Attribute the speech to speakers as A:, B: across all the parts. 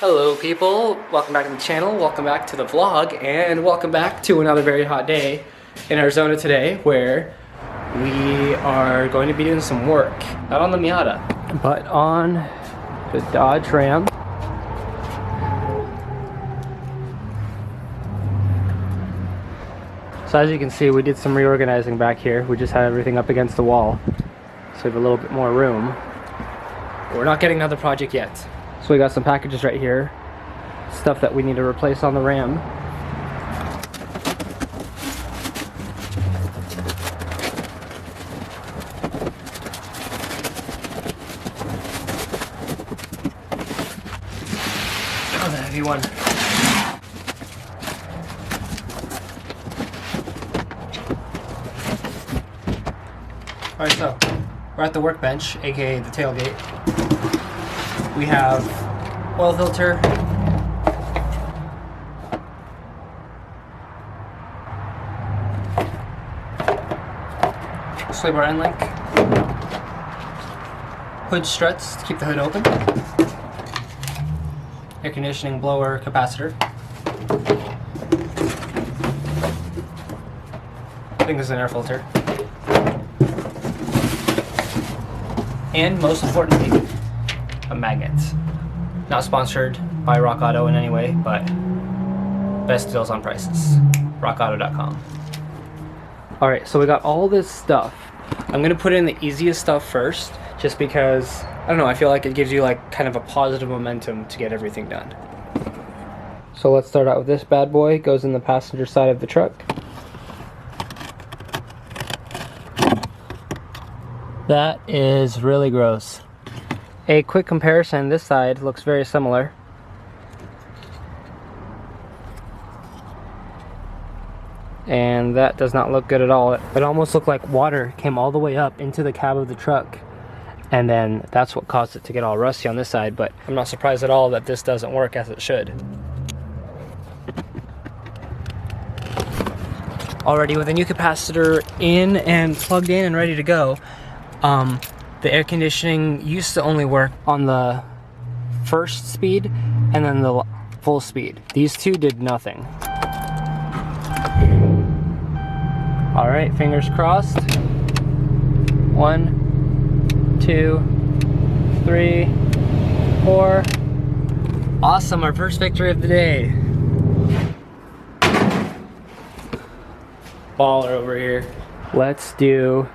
A: Hello people, welcome back to the channel, welcome back to the vlog, and welcome back to another very hot day in Arizona today where we are going to be doing some work. Not on the MIATA, but on the Dodge Ram. So as you can see, we did some reorganizing back here. We just had everything up against the wall, so we have a little bit more room. But we're not getting another project yet. So we got some packages right here, stuff that we need to replace on the Ram. Oh, the heavy one. Alright, so we're at the workbench, aka the tailgate. We have oil filter, swaybar end link, hood struts to keep the hood open, air conditioning blower capacitor. I think this is an air filter. And most importantly, a magnet. Not sponsored by Rock Auto in any way, but best deals on prices. rockauto.com. Alright, so we got all this stuff. I'm gonna put in the easiest stuff first, just because, I don't know, I feel like it gives you like kind of a positive momentum to get everything done. So let's start out with this bad boy. Goes in the passenger side of the truck. That is really gross. A quick comparison, this side looks very similar. And that does not look good at all. It almost looked like water came all the way up into the cab of the truck. And then that's what caused it to get all rusty on this side, but I'm not surprised at all that this doesn't work as it should. Already with a new capacitor in and plugged in and ready to go. The air conditioning used to only work on the first speed and then the full speed. These two did nothing. Alright, fingers crossed. 1, 2, 3, 4. Awesome, our first victory of the day. Baller over here. Let's do...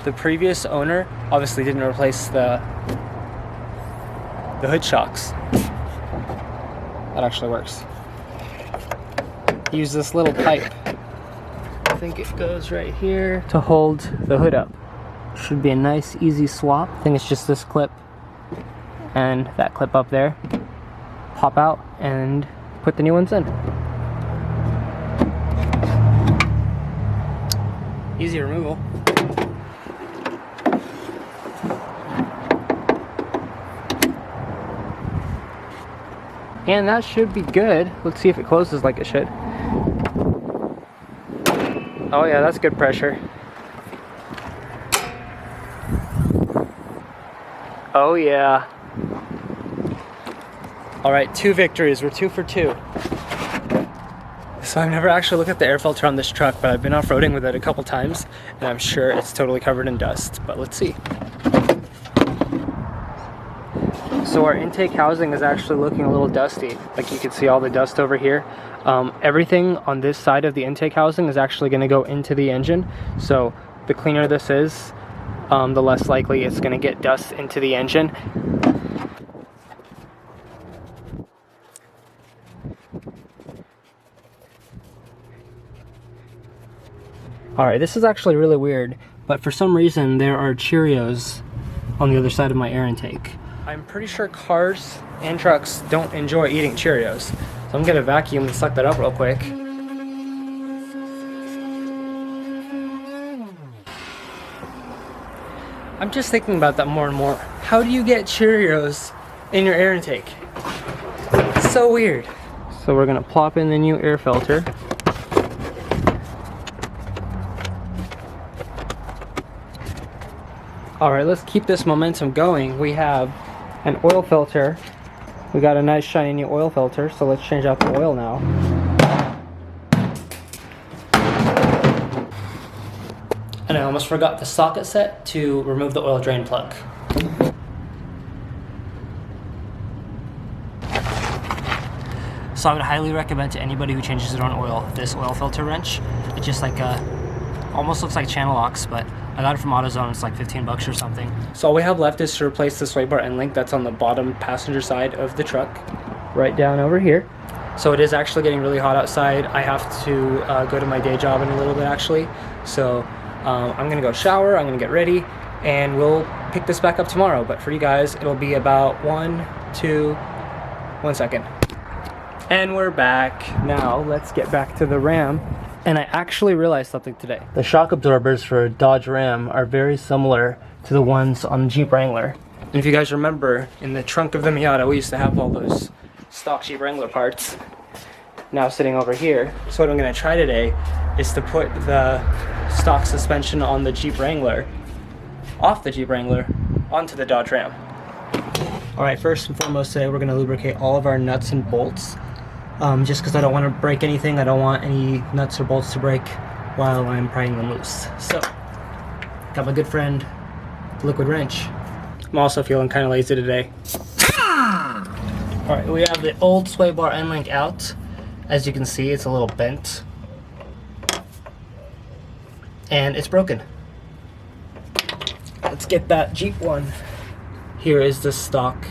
A: The previous owner obviously didn't replace the hood shocks. That actually works. Use this little pipe. I think it goes right here to hold the hood up. Should be a nice easy swap. I think it's just this clip and that clip up there. Pop out and put the new ones in. Easy removal. And that should be good. Let's see if it closes like it should. Oh yeah, that's good pressure. Oh yeah. Alright, 2 victories. We're 2 for 2. So I've never actually looked at the air filter on this truck, but I've been off-roading with it a couple times, and I'm sure it's totally covered in dust, but let's see. So our intake housing is actually looking a little dusty. Like you can see all the dust over here. Everything on this side of the intake housing is actually going to go into the engine. So the cleaner this is, the less likely it's going to get dust into the engine. Alright, this is actually really weird, but for some reason there are Cheerios on the other side of my air intake. I'm pretty sure cars and trucks don't enjoy eating Cheerios. So I'm gonna vacuum and suck that up real quick. I'm just thinking about that more and more. How do you get Cheerios in your air intake? It's so weird. So we're gonna plop in the new air filter. All right, let's keep this momentum going. We have An oil filter. We got a nice shiny new oil filter, so let's change out the oil now. And I almost forgot the socket set to remove the oil drain plug. So I would highly recommend to anybody who changes their own oil, this oil filter wrench. It's just like almost looks like channel locks, but I got it from AutoZone. It's like 15 bucks or something. So all we have left is to replace the swaybar end link that's on the bottom passenger side of the truck, right down over here. So it is actually getting really hot outside. I have to go to my day job in a little bit actually. So I'm gonna go shower, I'm gonna get ready, and we'll pick this back up tomorrow. But for you guys, it'll be about 1 second. And we're back. Now let's get back to the Ram. And I actually realized something today. The shock absorbers for Dodge Ram are very similar to the ones on the Jeep Wrangler. And if you guys remember, in the trunk of the Miata, we used to have all those stock Jeep Wrangler parts. Now sitting over here. So what I'm gonna try today is to put the stock suspension on the Jeep Wrangler, off the Jeep Wrangler, onto the Dodge Ram. Alright, first and foremost today we're gonna lubricate all of our nuts and bolts. Just because I don't want to break anything. I don't want any nuts or bolts to break while I'm prying them loose. So, got my good friend, liquid wrench. I'm also feeling kind of lazy today. Alright, we have the old sway bar end link out. As you can see, it's a little bent. And it's broken. Let's get that Jeep one. Here is the stock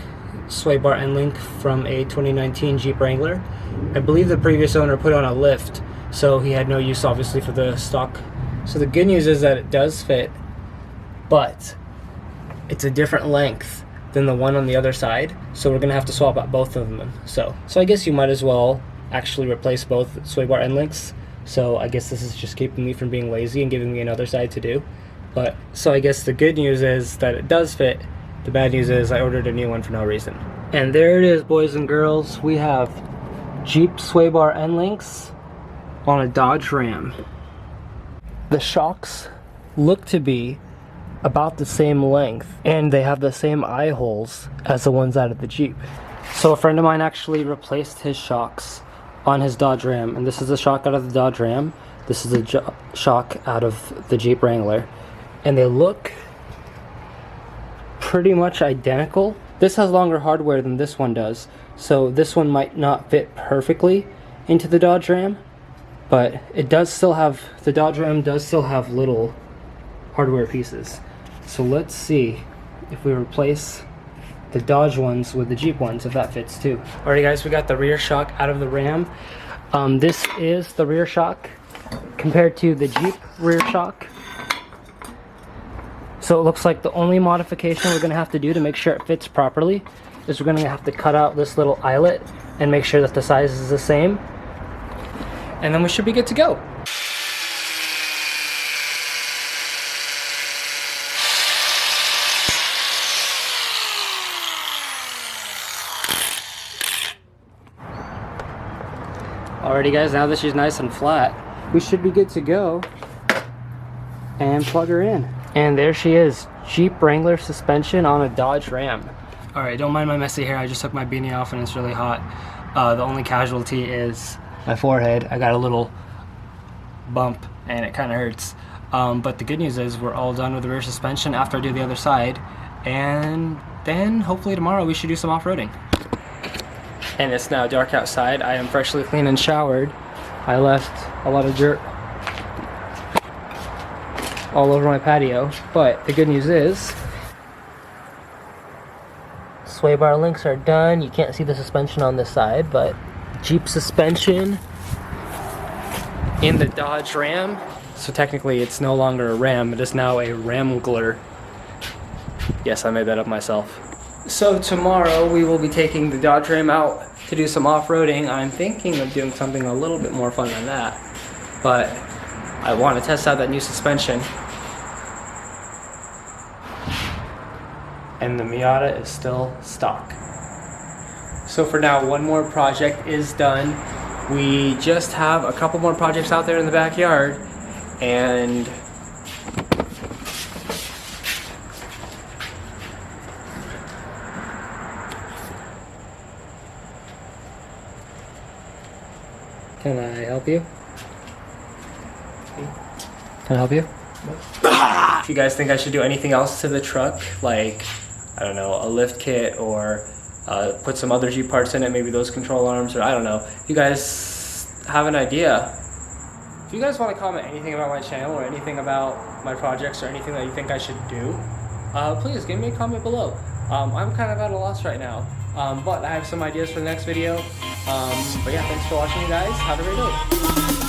A: sway bar end link from a 2019 Jeep Wrangler. I believe the previous owner put on a lift, so he had no use obviously for the stock. So the good news is that it does fit, but it's a different length than the one on the other side, so we're gonna have to swap out both of them. So I guess you might as well actually replace both sway bar end links. So I guess this is just keeping me from being lazy and giving me another side to do. But so I guess the good news is that it does fit. The bad news is I ordered a new one for no reason. And there it is, boys and girls. We have Jeep sway bar end links on a Dodge Ram. The shocks look to be about the same length, and they have the same eye holes as the ones out of the Jeep. So a friend of mine actually replaced his shocks on his Dodge Ram, and this is the shock out of the Dodge Ram. This is the shock out of the Jeep Wrangler, and they look pretty much identical. This has longer hardware than this one does, so this one might not fit perfectly into the Dodge Ram, but it does still have, the Dodge Ram does still have little hardware pieces. So let's see if we replace the Dodge ones with the Jeep ones, if that fits too. Alright guys, we got the rear shock out of the Ram. This is the rear shock compared to the Jeep rear shock. So it looks like the only modification we're going to have to do to make sure it fits properly is we're going to have to cut out this little eyelet and make sure that the size is the same. And then we should be good to go. Alrighty guys, now that she's nice and flat, we should be good to go and plug her in. And there she is, Jeep Wrangler suspension on a Dodge Ram. Alright, don't mind my messy hair, I just took my beanie off and it's really hot. The only casualty is my forehead. I got a little bump and it kind of hurts. But the good news is we're all done with the rear suspension after I do the other side. And then hopefully tomorrow we should do some off-roading. And it's now dark outside. I am freshly clean and showered. I left a lot of dirt all over my patio, but the good news is sway bar links are done. You can't see the suspension on this side, but Jeep suspension in the Dodge Ram. So technically it's no longer a Ram, it is now a Wrangler. Yes, I made that up myself. So tomorrow we will be taking the Dodge Ram out to do some off-roading. I'm thinking of doing something a little bit more fun than that, but I want to test out that new suspension. And the Miata is still stock. So for now, one more project is done. We just have a couple more projects out there in the backyard, and Can I help you? Can I help you? If you guys think I should do anything else to the truck, like, I don't know, a lift kit or put some other Jeep parts in it, maybe those control arms, or I don't know. If you guys have an idea, if you guys want to comment anything about my channel or anything about my projects or anything that you think I should do, please give me a comment below. I'm kind of at a loss right now, but I have some ideas for the next video. But yeah, thanks for watching, you guys. Have a great day.